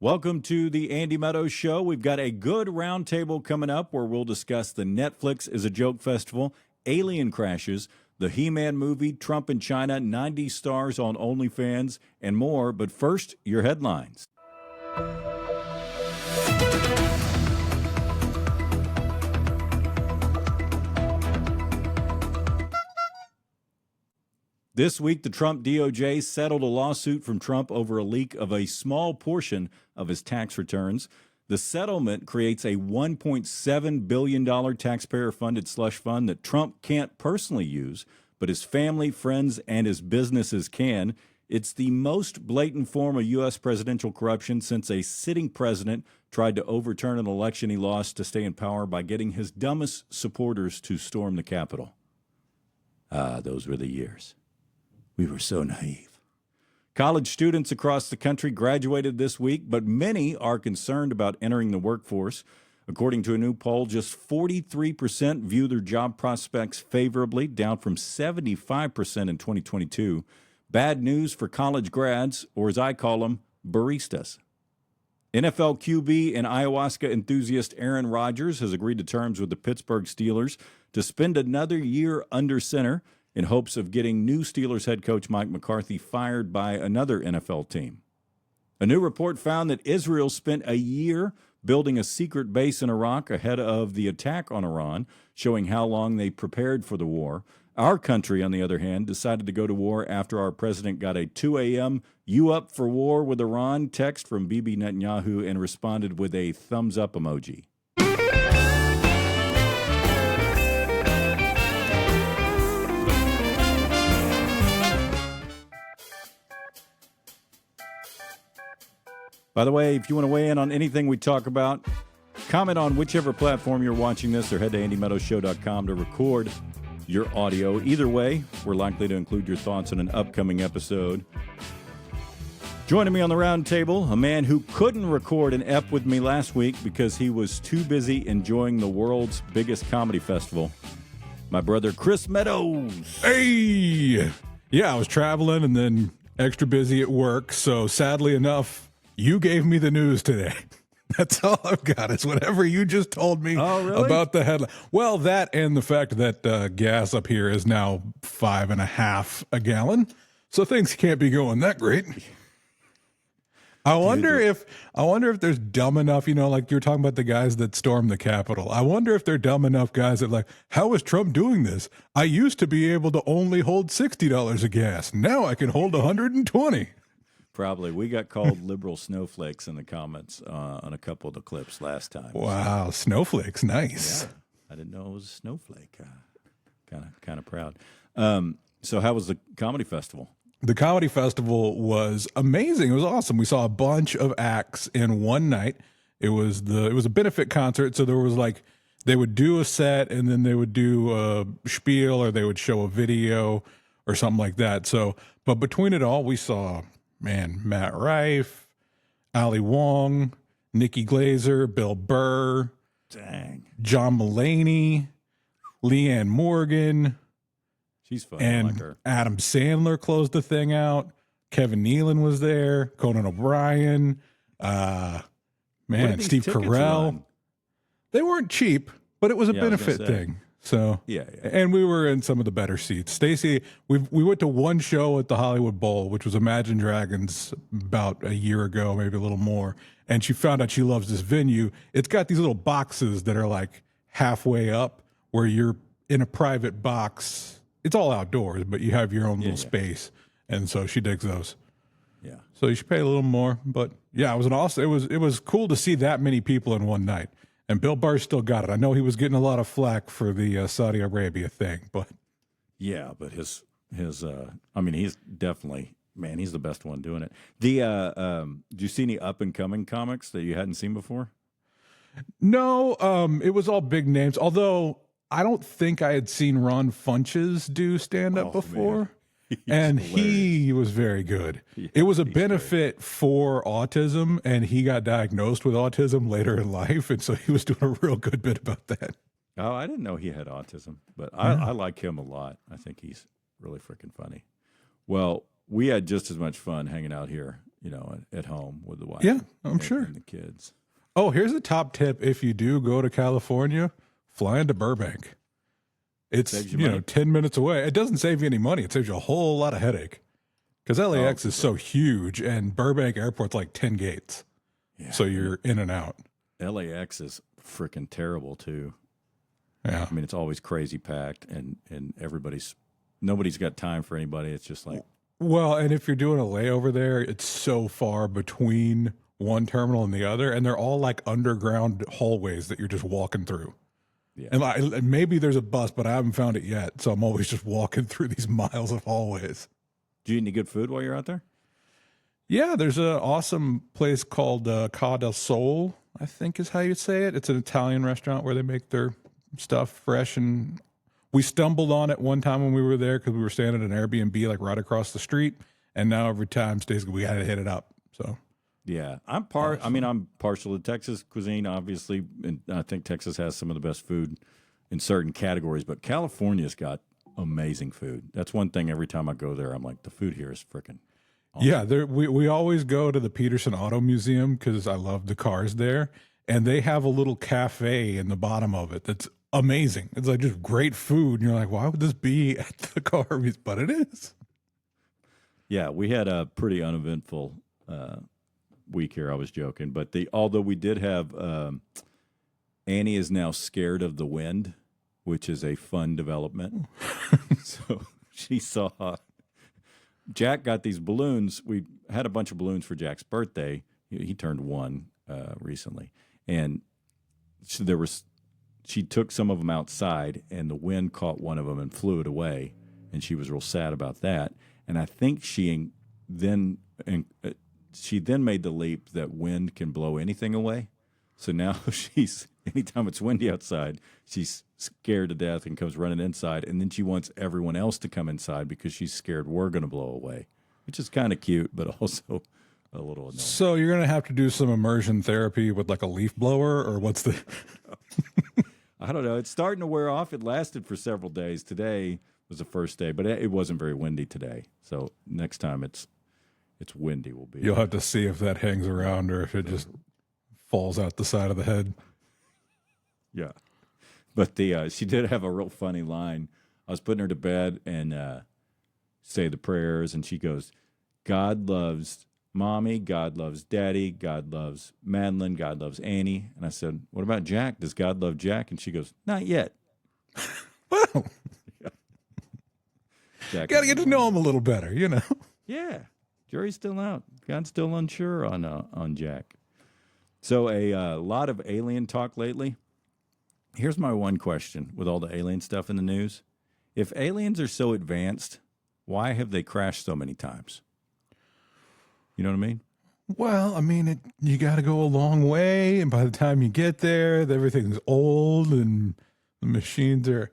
Welcome to the Andy Meadows Show. We've got a good roundtable coming up where we'll discuss the Netflix is a Joke Festival, alien crashes, the He-Man movie, Trump in China, 90 stars on OnlyFans, and more. But first, your headlines. This week, the Trump DOJ settled a lawsuit from Trump over a leak of a small portion of his tax returns. The settlement creates a $1.7 billion taxpayer-funded slush fund that Trump can't personally use, but his family, friends, and his businesses can. It's the most blatant form of U.S. presidential corruption since a sitting president tried to overturn an election he lost to stay in power by getting his dumbest supporters to storm the Capitol. Those were the years. We were so naive. College students across the country graduated this week, but many are concerned about entering the workforce. According to a new poll, just 43% view their job prospects favorably, down from 75% in 2022. Bad news for college grads, or as I call them, baristas. NFL QB and ayahuasca enthusiast Aaron Rodgers has agreed to terms with the Pittsburgh Steelers to spend another year under center in hopes of getting new Steelers head coach Mike McCarthy fired by another NFL team. A new report found that Israel spent a year building a secret base in Iraq ahead of the attack on Iran, showing how long they prepared for the war. Our country, on the other hand, decided to go to war after our president got a 2 a.m. "You up for war with Iran" text from Bibi Netanyahu and responded with a thumbs up emoji. By the way, if you want to weigh in on anything we talk about, comment on whichever platform you're watching this or head to andymeadowshow.com to record your audio. Either way, we're likely to include your thoughts in an upcoming episode. Joining me on the round table, a man who couldn't record an ep with me last week because he was too busy enjoying the world's biggest comedy festival, my brother Chris Meadows. Hey! Yeah, I was traveling and then extra busy at work, so sadly enough, you gave me the news today. That's all I've got is whatever you just told me about the headline. Well, that and the fact that gas up here is now $5.50 a gallon, so things can't be going that great. I wonder if there's dumb enough, like you're talking about the guys that stormed the Capitol. I wonder if they're dumb enough guys that like, how is Trump doing this? I used to be able to only hold $60 a gas. Now I can hold $120. Probably. We got called liberal snowflakes in the comments on a couple of the clips last time. Wow, snowflakes, nice. Yeah, I didn't know it was a snowflake. Kind of proud. So how was the comedy festival? The comedy festival was amazing. It was awesome. We saw a bunch of acts in one night. It was a benefit concert, so there was they would do a set and then they would do a spiel or they would show a video or something like that. So, but between it all, we saw Matt Rife, Ali Wong, Nikki Glazer, Bill Burr, John Mulaney, Leanne Morgan. She's fun. And I like her. Adam Sandler closed the thing out. Kevin Nealon was there. Conan O'Brien. Steve Carell. They weren't cheap, but it was a benefit thing. So yeah. And we were in some of the better seats. Stacy, we went to one show at the Hollywood Bowl, which was Imagine Dragons about a year ago, maybe a little more. And she found out she loves this venue. It's got these little boxes that are like halfway up where you're in a private box. It's all outdoors, but you have your own little space. And so she digs those. Yeah. So you should pay a little more. But yeah, it was cool to see that many people in one night. And Bill Burr still got it. I know he was getting a lot of flack for the Saudi Arabia thing, but yeah, but he's definitely, he's the best one doing it. Did you see any up and coming comics that you hadn't seen before? No, it was all big names. Although I don't think I had seen Ron Funches do stand up before. Man. And he was very good. Yeah, it was a benefit for autism, and he got diagnosed with autism later in life, and so he was doing a real good bit about that. Oh, I didn't know he had autism, but I like him a lot. I think he's really freaking funny. Well, we had just as much fun hanging out here at home with the wife. Yeah, I'm sure. And the kids. Oh, here's a top tip. If you do go to California, fly into Burbank. It's, 10 minutes away. It doesn't save you any money. It saves you a whole lot of headache. Because LAX is so huge, and Burbank Airport's like 10 gates. Yeah, so you're in and out. LAX is freaking terrible, too. Yeah. I mean, it's always crazy packed, and nobody's got time for anybody. It's just like. Well, and if you're doing a layover there, it's so far between one terminal and the other, and they're all like underground hallways that you're just walking through. Yeah. And maybe there's a bus, but I haven't found it yet. So I'm always just walking through these miles of hallways. Do you eat any good food while you're out there? Yeah, there's an awesome place called Ca del Sol, I think is how you say it. It's an Italian restaurant where they make their stuff fresh. And we stumbled on it one time when we were there because we were staying at an Airbnb like right across the street. And now every time we got to hit it up. So. Yeah, I'm partial to Texas cuisine, obviously, and I think Texas has some of the best food in certain categories, but California's got amazing food. That's one thing every time I go there, I'm like, the food here is freaking awesome. Yeah, we always go to the Peterson Auto Museum because I love the cars there, and they have a little cafe in the bottom of it that's amazing. It's like just great food, and you're like, why would this be at the car? But it is. Yeah, we had a pretty uneventful week here. I was joking, but although we did have Annie is now scared of the wind, which is a fun development. So she saw Jack got these balloons. We had a bunch of balloons for Jack's birthday. He turned 1 recently, and she took some of them outside, and the wind caught one of them and flew it away, and she was real sad about that. And I think she then made the leap that wind can blow anything away. So now anytime it's windy outside, she's scared to death and comes running inside. And then she wants everyone else to come inside because she's scared we're going to blow away, which is kind of cute, but also a little annoying. So you're going to have to do some immersion therapy with like a leaf blower, or what's the... I don't know. It's starting to wear off. It lasted for several days. Today was the first day, but it wasn't very windy today. So next time it's windy, will be. You'll have to see if that hangs around or if it just falls out the side of the head. Yeah. But she did have a real funny line. I was putting her to bed and say the prayers, and she goes, God loves Mommy, God loves Daddy, God loves Madeline, God loves Annie. And I said, what about Jack? Does God love Jack? And she goes, not yet. Well, got to get to know him a little better, Yeah. Jury's still out. God's still unsure on Jack. So a lot of alien talk lately. Here's my one question with all the alien stuff in the news. If aliens are so advanced, why have they crashed so many times? You know what I mean? Well, I mean, you got to go a long way, and by the time you get there, everything's old, and the machines are,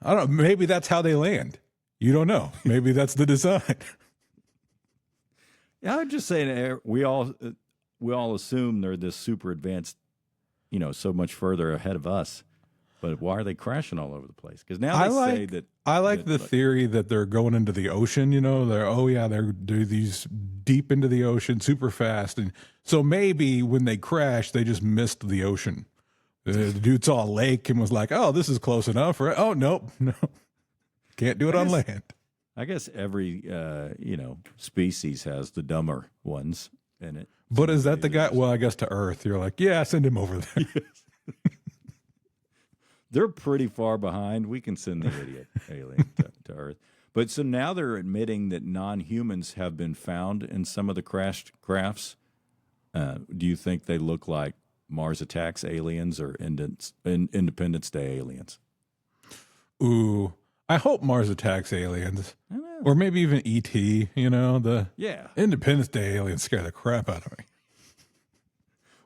I don't know, maybe that's how they land. You don't know. Maybe that's the design. Yeah, I'm just saying we all assume they're this super advanced, so much further ahead of us. But why are they crashing all over the place? Because now say that I like the theory that they're going into the ocean. They're these deep into the ocean, super fast, and so maybe when they crash, they just missed the ocean. The dude saw a lake and was like, "Oh, this is close enough." Right? Oh, nope, no, can't do it on land. I guess every species has the dumber ones in it. But is that the guy? Well, I guess to Earth, you're like, yeah, send him over there. Yes. They're pretty far behind. We can send the idiot alien to Earth. But so now they're admitting that non-humans have been found in some of the crashed crafts. Do you think they look like Mars Attacks aliens or Independence Day aliens? Ooh, I hope Mars Attacks aliens. Or maybe even E.T., the Independence Day aliens scare the crap out of me.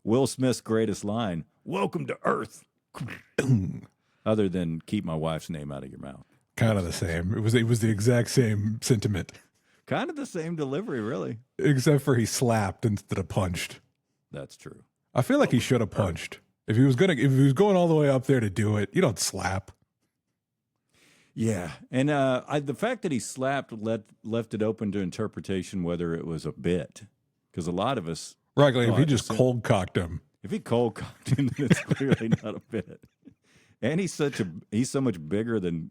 Will Smith's greatest line, welcome to Earth. Other than keep my wife's name out of your mouth. Kind of the same. It was the exact same sentiment. Kind of the same delivery, really. Except for he slapped instead of punched. That's true. I feel like he should have punched. If he was going all the way up there to do it, you don't slap. Yeah, and the fact that he slapped left it open to interpretation whether it was a bit, because a lot of us. Right, like if he just cold cocked him. If he cold cocked him, then it's clearly not a bit. And he's so much bigger than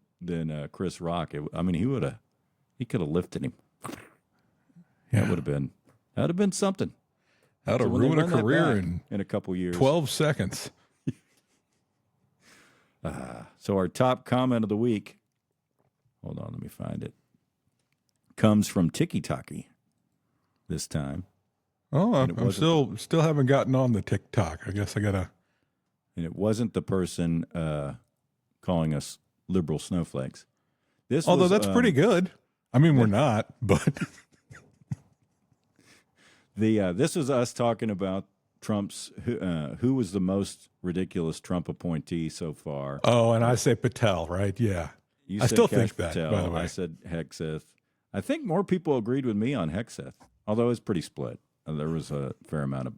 Chris Rock. He could have lifted him. Yeah. That would have been something. That would have ruined a career in a couple years. 12 seconds. So our top comment of the week, hold on, let me find it, comes from Tiki Taki this time. Oh, I'm still haven't gotten on the TikTok. I guess I gotta. And it wasn't the person calling us liberal snowflakes. Although that's pretty good. I mean, we're not, but this was us talking about Trump's who was the most ridiculous Trump appointee so far. Oh, and I say Patel, right? Yeah, I still Cash think that. Patel. By the way, I said Hegseth. I think more people agreed with me on Hegseth, although it's pretty split. There was a fair amount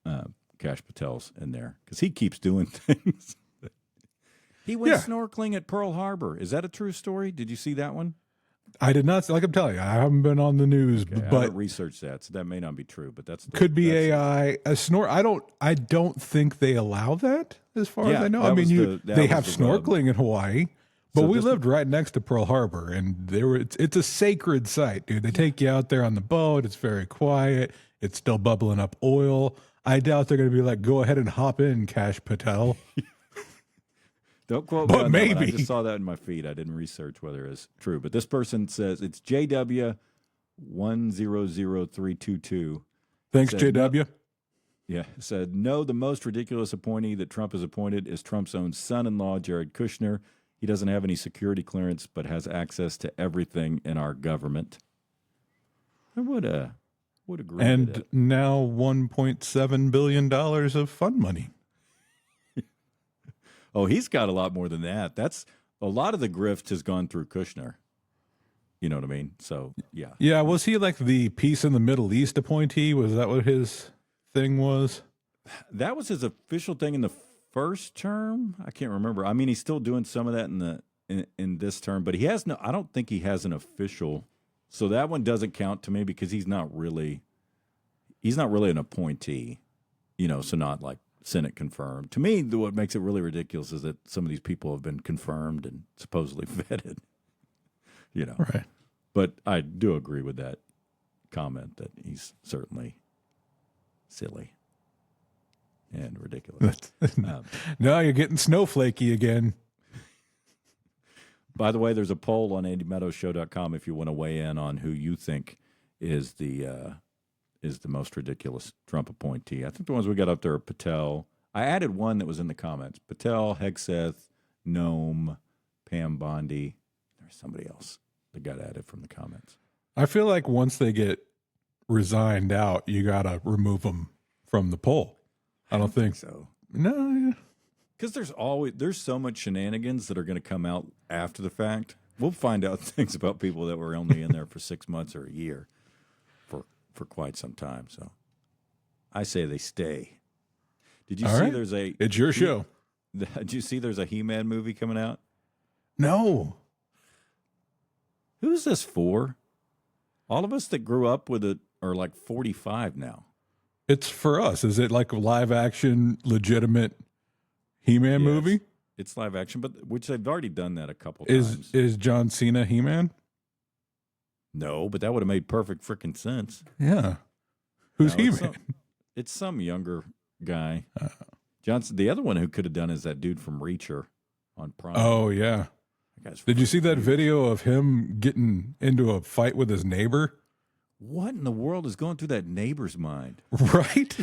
of Cash Patels in there because he keeps doing things. He went snorkeling at Pearl Harbor. Is that a true story? Did you see that one? I did not. Like I'm telling you, I haven't been on the news, Okay, I but haven't researched that, so that may not be true. But could be AI. A snort. I don't think they allow that, as far as I know. I mean, they have snorkeling in Hawaii, but we lived right next to Pearl Harbor, and it's a sacred site, dude. They take you out there on the boat. It's very quiet. It's still bubbling up oil. I doubt they're going to be like, go ahead and hop in, Cash Patel. Don't quote me on that one. I just saw that in my feed. I didn't research whether it's true. But this person says it's JW100322. Thanks, JW. Said, no, the most ridiculous appointee that Trump has appointed is Trump's own son-in-law, Jared Kushner. He doesn't have any security clearance, but has access to everything in our government. I would agree with that. And now $1.7 billion of fund money. Oh, he's got a lot more than that. That's a lot of the grift has gone through Kushner. You know what I mean? So, yeah. Yeah, was he like the peace in the Middle East appointee? Was that what his thing was? That was his official thing in the first term. I can't remember. I mean, he's still doing some of that in this term, but he has no. I don't think he has an official. So that one doesn't count to me because he's not really an appointee. So not like Senate confirmed. To me, what makes it really ridiculous is that some of these people have been confirmed and supposedly vetted. Right. But I do agree with that comment that he's certainly silly and ridiculous. No, you're getting snowflakey again. By the way, there's a poll on AndyMeadowsShow.com if you want to weigh in on who you think is the most ridiculous Trump appointee. I think the ones we got up there are Patel. I added one that was in the comments. Patel, Hegseth, Noam, Pam Bondi. There's somebody else that got added from the comments. I feel like once they get resigned out, you got to remove them from the poll. I don't think so. No. Because there's so much shenanigans that are going to come out after the fact. We'll find out things about people that were only in there for 6 months or a year for quite some time. So I say they stay. Did you see there's a... It's your show. Did you see there's a He-Man movie coming out? No. Who's this for? All of us that grew up with it are like 45 now. It's for us. Is it like a live action, legitimate He-Man movie? It's live action, but which they've already done that a couple times. Is John Cena He-Man? No, but that would have made perfect freaking sense. Yeah. Who's He-Man? It's some younger guy. Johnson. The other one who could have done is that dude from Reacher on Prime. Oh, yeah. Did you see that video of him getting into a fight with his neighbor? What in the world is going through that neighbor's mind? Right?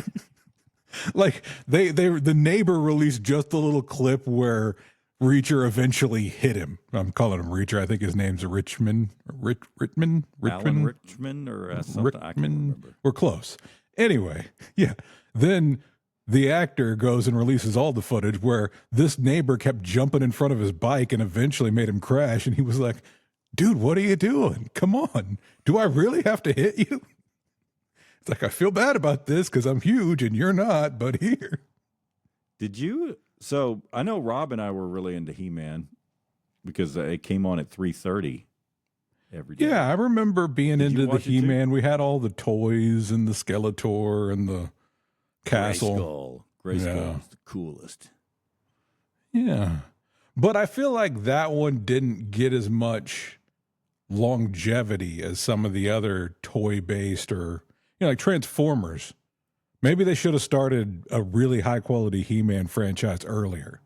Like the neighbor released just a little clip where Reacher eventually hit him. I'm calling him Reacher. I think his name's Richmond. Richmond? Alan Richmond or something. Rickman? I can't remember. We're close. Anyway, yeah. Then the actor goes and releases all the footage where this neighbor kept jumping in front of his bike and eventually made him crash. And he was like, dude, what are you doing? Come on. Do I really have to hit you? It's like, I feel bad about this because I'm huge and you're not, but here. Did you? So I know Rob and I were really into He-Man because it came on at 3:30 every day. Yeah, I remember being Did you into the watch it too? He-Man. We had all the toys and the Skeletor and the castle. Grayskull was the coolest. Yeah. But I feel like that one didn't get as much longevity as some of the other toy-based or, like Transformers. Maybe they should have started a really high-quality He-Man franchise earlier,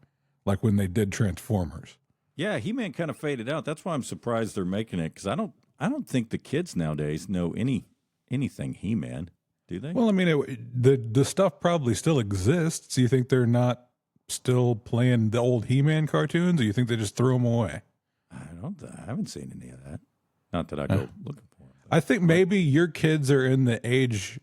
like when they did Transformers. Yeah, He-Man kind of faded out. That's why I'm surprised they're making it, because I don't think the kids nowadays know anything He-Man, do they? Well, I mean, the stuff probably still exists. You think they're not still playing the old He-Man cartoons, or you think they just threw them away? I haven't seen any of that. Not that I go looking for them. I think maybe your kids are in the age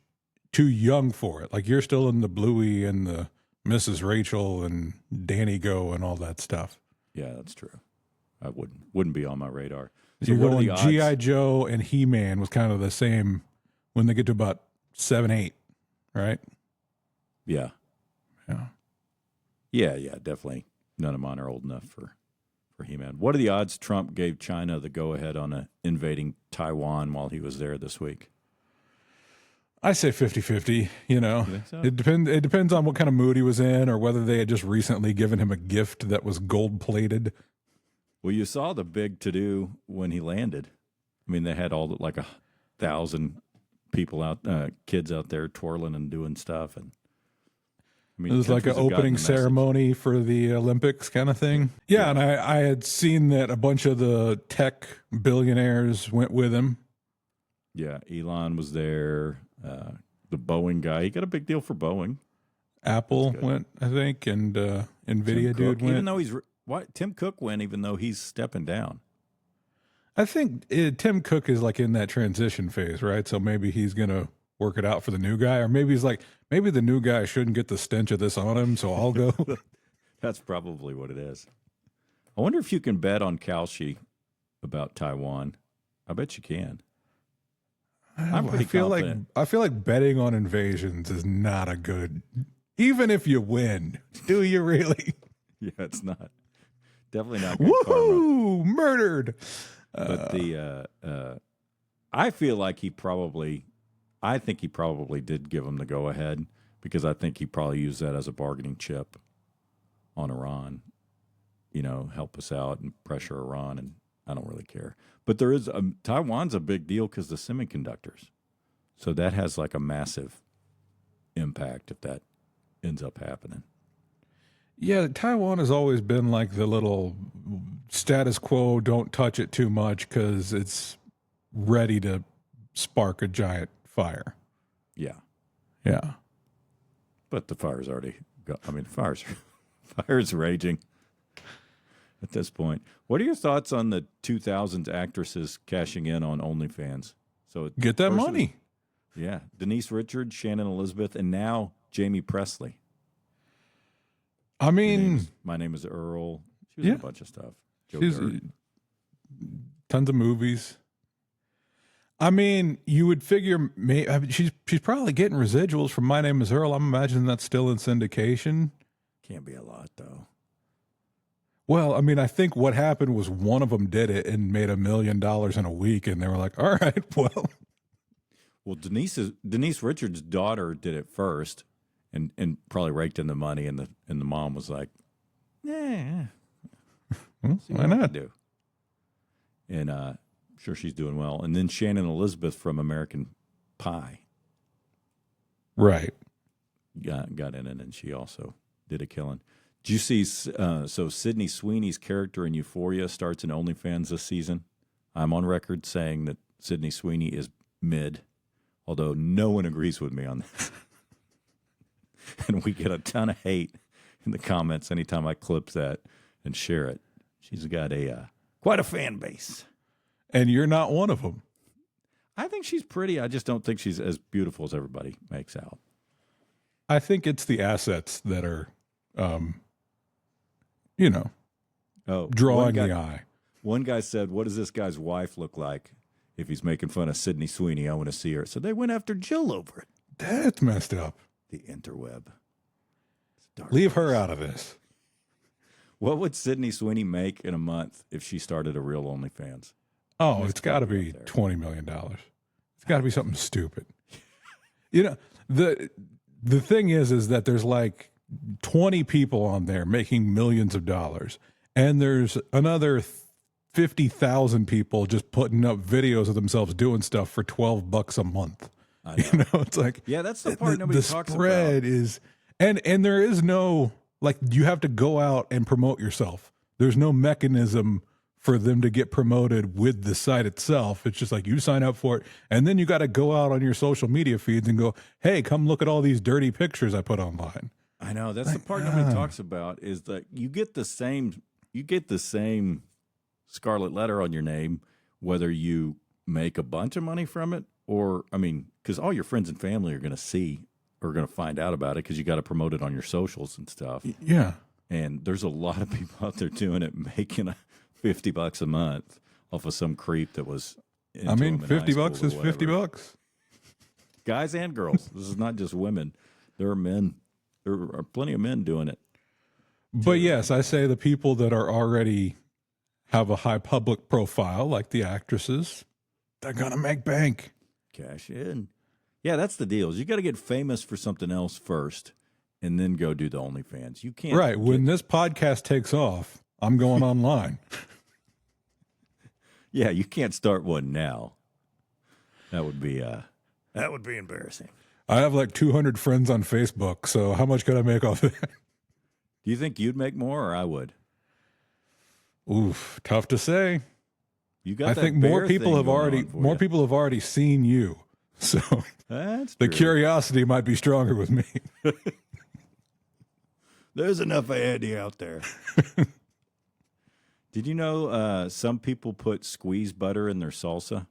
too young for it. Like you're still in the Bluey and the Mrs. Rachel and Danny Go and all that stuff. Yeah, that's true. I wouldn't be on my radar. So You're what are going the odds? G.I. Joe and He-Man was kind of the same when they get to about 7, 8, right? Yeah. Yeah. Yeah, definitely. None of mine are old enough for He-Man. What are the odds Trump gave China the go-ahead on invading Taiwan while he was there this week? I say 50-50, You think so? It depends on what kind of mood he was in or whether they had just recently given him a gift that was gold-plated. Well, you saw the big to-do when he landed. I mean, they had like 1,000 people kids out there twirling and doing stuff. And I mean, It was like an countries have gotten opening the message. ceremony for the Olympics kind of thing. Yeah, and I had seen that a bunch of the tech billionaires went with him. Yeah, Elon was there. The Boeing guy, he got a big deal for Boeing. Apple went, I think, and NVIDIA dude went. Even though Tim Cook went, even though he's stepping down. I think Tim Cook is like in that transition phase, right? So maybe he's going to work it out for the new guy. Or maybe he's like, maybe the new guy shouldn't get the stench of this on him, so I'll go. That's probably what it is. I wonder if you can bet on Kalshi about Taiwan. I bet you can. I'm pretty confident. I feel like betting on invasions is not a good, even if you win. Do you really? Yeah, it's not. Definitely not good karma. Woohoo! Murdered. But I feel like I think he probably did give him the go ahead, because I think he probably used that as a bargaining chip on Iran. Help us out and pressure Iran, and I don't really care. But there is Taiwan's a big deal because the semiconductors, so that has like a massive impact if that ends up happening. Yeah, Taiwan has always been like the little status quo, don't touch it too much because it's ready to spark a giant fire. Yeah. Yeah. But the fire's already got, I mean, fire's raging at this point. What are your thoughts on the 2000s actresses cashing in on OnlyFans? So Get that money. Yeah. Denise Richards, Shannon Elizabeth, and now Jamie Presley. I mean, My Name is Earl. She was in a bunch of stuff. she's tons of movies. I mean, you would figure she's probably getting residuals from My Name is Earl. I'm imagining that's still in syndication. Can't be a lot, though. Well, I mean, I think what happened was one of them did it and made $1 million in a week, and they were like, all right, well. Well, Denise Richards' daughter did it first and probably raked in the money, and the mom was like, "Yeah, Why not?" Do. And I'm sure she's doing well. And then Shannon Elizabeth from American Pie, Right. got in it, and she also did a killing. Did you see? So Sydney Sweeney's character in Euphoria starts in OnlyFans this season. I'm on record saying that Sydney Sweeney is mid, although no one agrees with me on that. And we get a ton of hate in the comments anytime I clip that and share it. She's got quite a fan base. And you're not one of them. I think she's pretty. I just don't think she's as beautiful as everybody makes out. I think it's the assets that are, drawing the eye. One guy said, "What does this guy's wife look like if he's making fun of Sydney Sweeney? I want to see her." So they went after Jill over it. That's messed up. The interweb. Leave her out of this. What would Sydney Sweeney make in a month if she started a real OnlyFans? Oh, it's got to be $20 million. It's got to be something stupid. The thing is that there's like 20 people on there making millions of dollars, and there's another 50,000 people just putting up videos of themselves doing stuff for $12 a month. I know. It's like, yeah, that's the part nobody talks about. The spread is, and there is no, like, you have to go out and promote yourself. There's no mechanism for them to get promoted with the site itself. It's just like you sign up for it, and then you got to go out on your social media feeds and go, hey, come look at all these dirty pictures I put online. I know. That's the part nobody talks about, is that you get the same scarlet letter on your name, whether you make a bunch of money from it or, I mean, because all your friends and family are going to see or going to find out about it because you got to promote it on your socials and stuff. Yeah. And there's a lot of people out there doing it, making $50 a month off of some creep that was. I mean, $50 is $50. Guys and girls. This is not just women. There are men. There are plenty of men doing it. But yes, I say the people that are already have a high public profile, like the actresses, they're gonna make bank. Cash in. Yeah, that's the deal. Is you got to get famous for something else first, and then go do the OnlyFans. You can't. Right. When this podcast takes off, I'm going online. Yeah, you can't start one now. That would be embarrassing. I have like 200 friends on Facebook, so how much could I make off of that? Do you think you'd make more, or I would? Oof, tough to say. You got. I think more people have already seen you, so that's the true. curiosity might be stronger with me. There's enough of Andy out there. Did you know some people put squeezed butter in their salsa?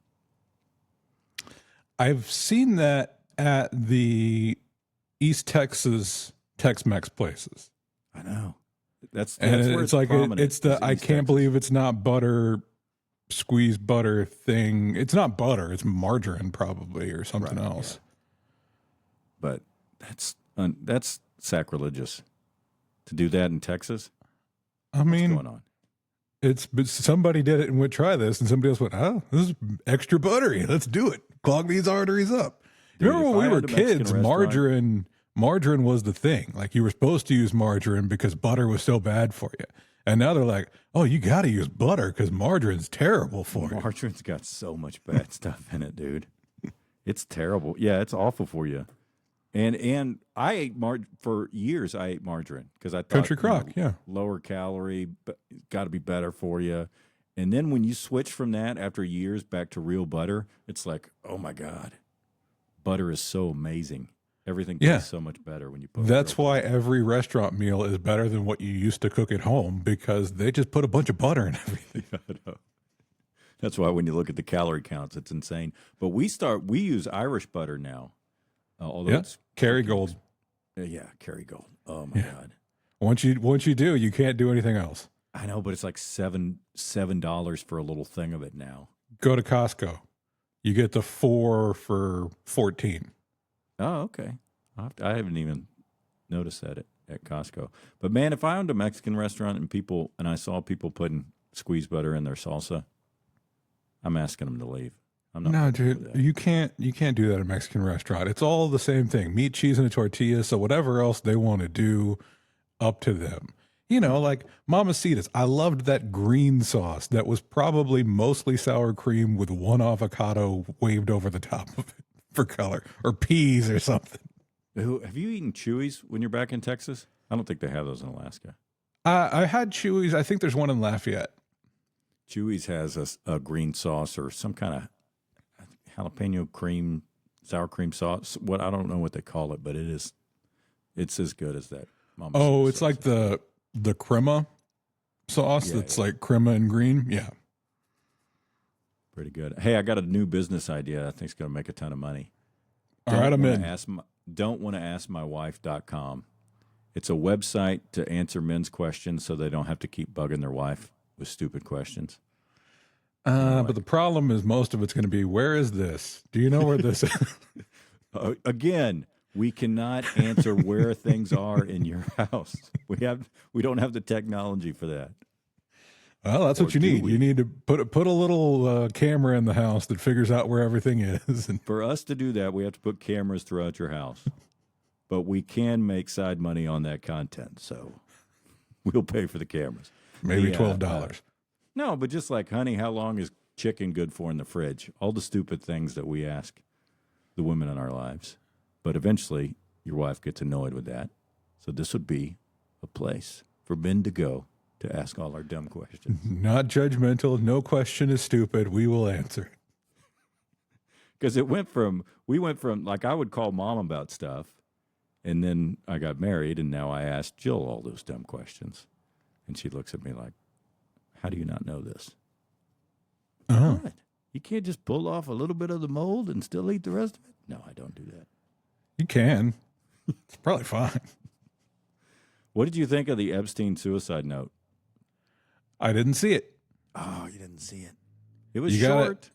I've seen that at the East Texas Tex-Mex places. I know. That's and where it's like it's the I can't Texas. believe it's not butter, squeezed butter thing. It's not butter. It's margarine probably or something else. Yeah. But that's sacrilegious to do that in Texas. I mean, what's going on? But somebody did it and would try this, and somebody else went, "Oh, this is extra buttery. Let's do it. Clog these arteries up." Dude, remember when we were kids, margarine was the thing. Like you were supposed to use margarine because butter was so bad for you. And now they're like, oh, you got to use butter because margarine's terrible for you. Margarine's got so much bad stuff in it, dude. It's terrible. Yeah, it's awful for you. And I ate for years. I ate margarine because I thought Country Crock, lower calorie, but got to be better for you. And then when you switch from that after years back to real butter, it's like, oh my God, butter is so amazing. Everything tastes so much better when you put. That's why every restaurant meal is better than what you used to cook at home because they just put a bunch of butter in everything. I know. That's why when you look at the calorie counts, it's insane. But we use Irish butter now, although it's Kerrygold. Yeah, Kerrygold. Oh my God! Once you do, you can't do anything else. I know, but it's like $7 for a little thing of it now. Go to Costco. You get the 4 for $14. Oh, okay. I haven't even noticed that at Costco. But man, if I owned a Mexican restaurant and I saw people putting squeezed butter in their salsa, I'm asking them to leave. I'm not. No, dude, you can't do that at a Mexican restaurant. It's all the same thing: meat, cheese, and a tortilla. So whatever else they want to do, up to them. You know, like Mamacitas. I loved that green sauce that was probably mostly sour cream with one avocado waved over the top of it for color, or peas or something. Have you eaten Chewy's when you're back in Texas? I don't think they have those in Alaska. I had Chewy's. I think there's one in Lafayette. Chewy's has a green sauce or some kind of jalapeno cream, sour cream sauce. I don't know what they call it, but it's as good as that. It's like the crema sauce that's like crema and green. Yeah. Pretty good. Hey, I got a new business idea I think it's going to make a ton of money. All right, I'm in. Don't want to ask my wife.com. It's a website to answer men's questions so they don't have to keep bugging their wife with stupid questions. But the problem is most of it's going to be, where is this? Do you know where this is? Again, we cannot answer where things are in your house. We don't have the technology for that. Well, that's what you need. You need to put a little camera in the house that figures out where everything is. And for us to do that, we have to put cameras throughout your house. But we can make side money on that content, so we'll pay for the cameras. Maybe $12. No, but just like, honey, how long is chicken good for in the fridge? All the stupid things that we ask the women in our lives. But eventually, your wife gets annoyed with that. So this would be a place for men to go to ask all our dumb questions. Not judgmental. No question is stupid. We will answer. Because we went from, like, I would call mom about stuff, and then I got married, and now I ask Jill all those dumb questions. And she looks at me like, how do you not know this? Oh. What? You can't just pull off a little bit of the mold and still eat the rest of it? No, I don't do that. You can. It's probably fine. What did you think of the Epstein suicide note? I didn't see it. Oh, you didn't see it. It was short.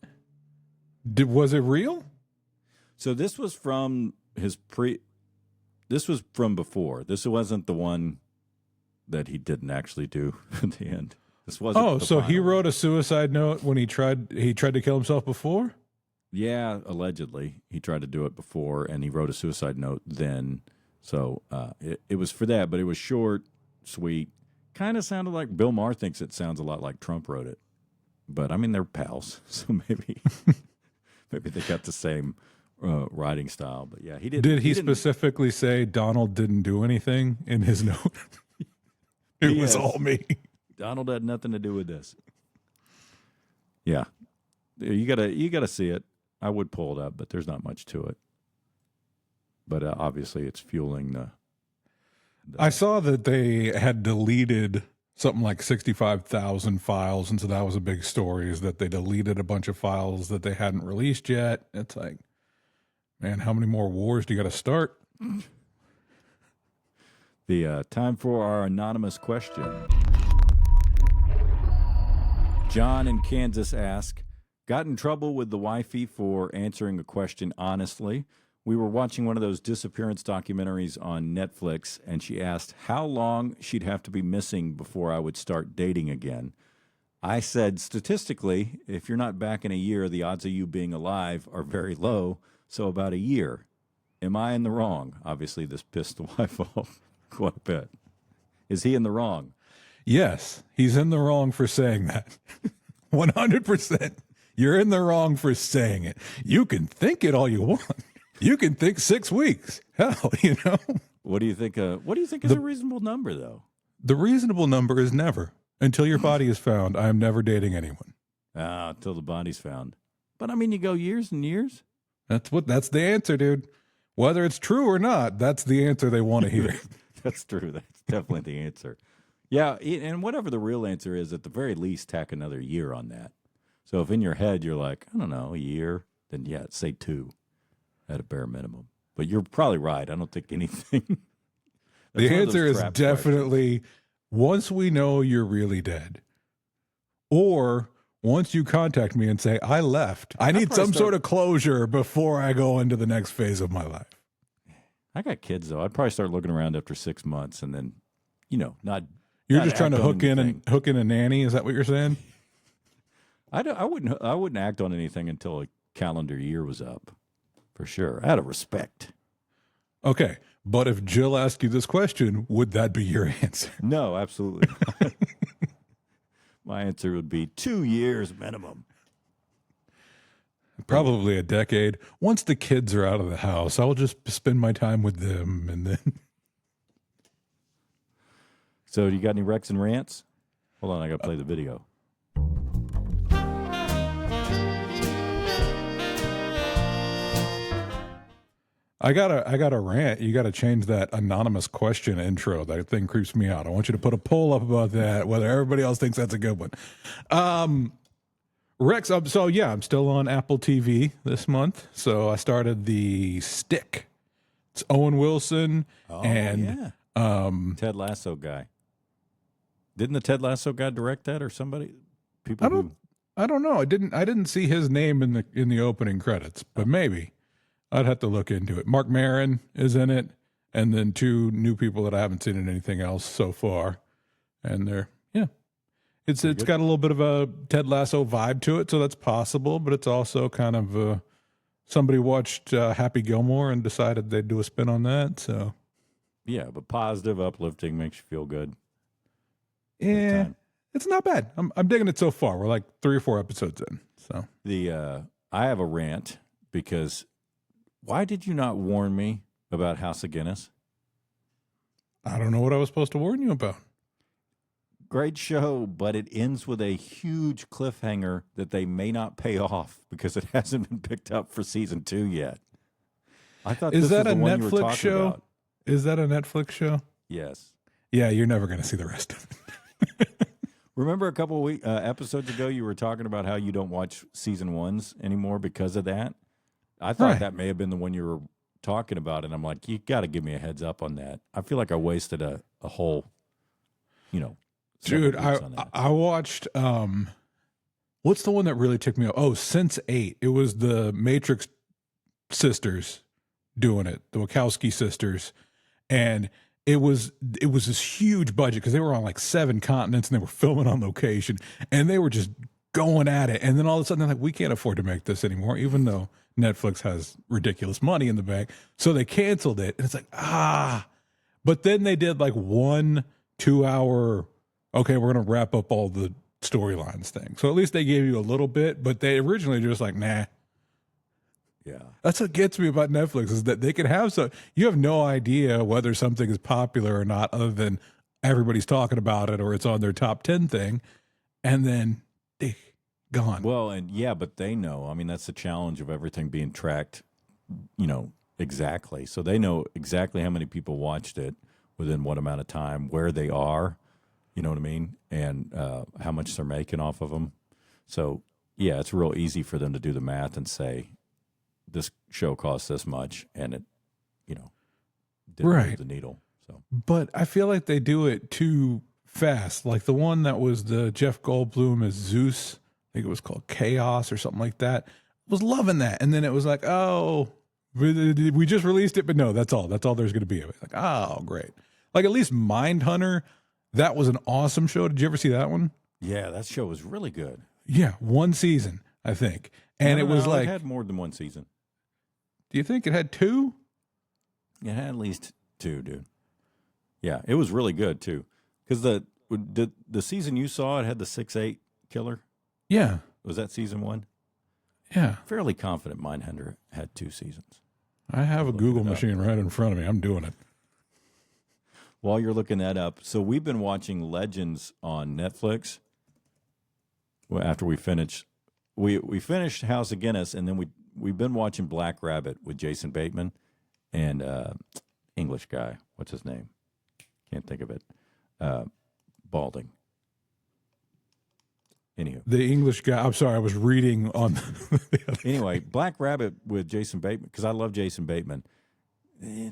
Was it real? So this was from this was from before. This wasn't the one that he didn't actually do at the end. This wasn't. Oh, so he wrote a suicide note when he tried to kill himself before? Yeah, allegedly. He tried to do it before, and he wrote a suicide note then. So it was for that, but it was short, sweet. Kind of sounded like Bill Maher thinks it sounds a lot like Trump wrote it. But, I mean, they're pals, so maybe they got the same writing style. But, yeah, he did. Did he specifically say Donald didn't do anything in his note? It was all me. Donald had nothing to do with this. Yeah. You gotta see it. I would pull it up, but there's not much to it. But obviously it's fueling the I saw that they had deleted something like 65,000 files, and so that was a big story, is that they deleted a bunch of files that they hadn't released yet. It's like, man, how many more wars do you got to start? The time for our anonymous question. John in Kansas asked, got in trouble with the wifey for answering a question honestly. We were watching one of those disappearance documentaries on Netflix, and she asked how long she'd have to be missing before I would start dating again. I said, statistically, if you're not back in a year, the odds of you being alive are very low, so about a year. Am I in the wrong? Obviously, this pissed the wife off quite a bit. Is he in the wrong? Yes, he's in the wrong for saying that. 100%. You're in the wrong for saying it. You can think it all you want. You can think 6 weeks. Hell, you know. What do you think is a reasonable number, though? The reasonable number is never. Until your body is found, I am never dating anyone. Until the body's found. But I mean, you go years and years. That's the answer, dude. Whether it's true or not, that's the answer they want to hear. That's true. That's definitely the answer. Yeah, and whatever the real answer is, at the very least, tack another year on that. So if in your head you're like, I don't know, a year, then yeah, say 2 at a bare minimum. But you're probably right. I don't think anything. The answer is definitely once we know you're really dead, or once you contact me and say, I left. I need some sort of closure before I go into the next phase of my life. I got kids, though. I'd probably start looking around after 6 months and then, not. You're just trying to hook in a nanny. Is that what you're saying? I wouldn't act on anything until a calendar year was up, for sure. Out of respect. Okay, but if Jill asked you this question, would that be your answer? No, absolutely not. My answer would be 2 years minimum. Probably a decade. Once the kids are out of the house, I'll just spend my time with them, and then. So, you got any Rex and rants? Hold on, I got to play the video. I got a rant. You got to change that anonymous question intro. That thing creeps me out. I want you to put a poll up about that, whether everybody else thinks that's a good one. Rex, so yeah, I'm still on Apple TV this month. So I started the Stick. It's Owen Wilson and Ted Lasso guy. Didn't the Ted Lasso guy direct that, or somebody? I don't know. I didn't see his name in the opening credits, but maybe. I'd have to look into it. Mark Maron is in it, and then 2 new people that I haven't seen in anything else so far. And It's got a little bit of a Ted Lasso vibe to it, so that's possible. But it's also kind of somebody watched Happy Gilmore and decided they'd do a spin on that. So yeah, but positive, uplifting, makes you feel good. Yeah, it's not bad. I'm digging it so far. We're like 3 or 4 episodes in. So I have a rant because why did you not warn me about House of Guinness? I don't know what I was supposed to warn you about. Great show, but it ends with a huge cliffhanger that they may not pay off because it hasn't been picked up for season 2 yet. I thought Is this that was a the one you were Netflix talking show? about. Is that a Netflix show? Yes. Yeah, you're never going to see the rest of it. Remember a couple of episodes ago you were talking about how you don't watch season 1s anymore because of that? I thought that may have been the one you were talking about, and I'm like, you got to give me a heads up on that. I feel like I wasted a whole, Dude, I watched, what's the one that really took me off? Oh, Sense8. It was the Matrix sisters doing it, the Wachowski sisters. And it was this huge budget because they were on like 7 continents and they were filming on location and they were just going at it. And then all of a sudden they're like, we can't afford to make this anymore, even though Netflix has ridiculous money in the bank. So they canceled it. And it's like, but then they did like 1 2-hour, okay, we're going to wrap up all the storylines thing. So at least they gave you a little bit, but they originally just like, nah. Yeah. That's what gets me about Netflix is that they can have you have no idea whether something is popular or not other than everybody's talking about it or it's on their top 10 thing. And then gone. Well, and yeah, but they know. I mean, that's the challenge of everything being tracked, exactly. So they know exactly how many people watched it within what amount of time, where they are, you know what I mean? And how much they're making off of them. So, yeah, it's real easy for them to do the math and say, this show costs this much, and it, didn't move the needle. So, but I feel like they do it too fast. Like the one that was the Jeff Goldblum as Zeus, I think it was called Chaos or something like that. I was loving that, and then it was like, oh, we just released it, but no, that's all. That's all there's going to be of it. Like, oh, great. Like at least Mindhunter, that was an awesome show. Did you ever see that one? Yeah, that show was really good. Yeah, 1 season, I think, and it was like it had more than 1 season. Do you think it had 2? It had at least 2, dude. Yeah, it was really good too. Because the season you saw, it had the 6'8" killer. Yeah, was that season 1? Yeah, fairly confident Mindhunter had 2 seasons. I have a Google machine right in front of me. I'm doing it. While you're looking that up, so we've been watching Legends on Netflix. Well, after we finished, we finished House of Guinness, and then we've been watching Black Rabbit with Jason Bateman and English guy. What's his name? Can't think of it. Balding. Anywho. The English guy. I'm sorry, I was reading on the other Anyway, Black Rabbit with Jason Bateman, because I love Jason Bateman.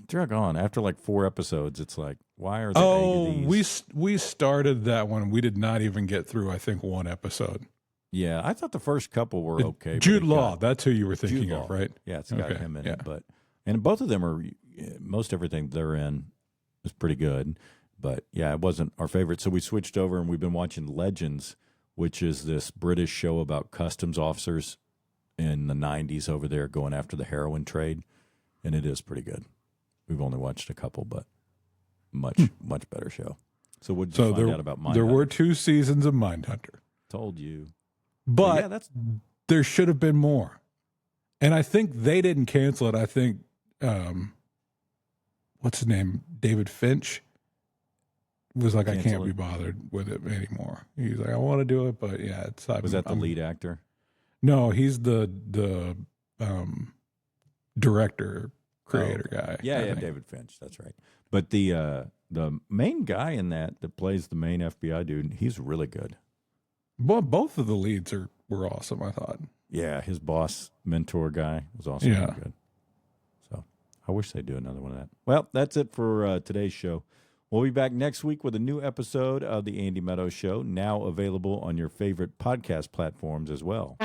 Drug on. After like 4 episodes, it's like, why are there 8 of these? We started that one. We did not even get through, I think, 1 episode. Yeah, I thought the first couple were okay. Jude Law, that's who you were thinking of, right? Yeah, it's got him in it. And both of them are, most everything they're in is pretty good. But yeah, it wasn't our favorite. So we switched over and we've been watching Legends, which is this British show about customs officers in the 90s over there going after the heroin trade. And it is pretty good. We've only watched a couple, but much better show. So what did you find out about Mindhunter? There were 2 seasons of Mindhunter. Told you. But yeah, there should have been more. And I think they didn't cancel it. I think, what's his name? David Finch was like, I can't be bothered with it anymore. He's like, I want to do it, but yeah. Was that the lead actor? No, he's the director, creator guy. Yeah, David Finch. That's right. But the main guy in that plays the main FBI dude, he's really good. Well, both of the leads were awesome, I thought. Yeah, his boss, mentor guy was also really good. So I wish they'd do another one of that. Well, that's it for today's show. We'll be back next week with a new episode of the Andy Meadows Show, now available on your favorite podcast platforms as well.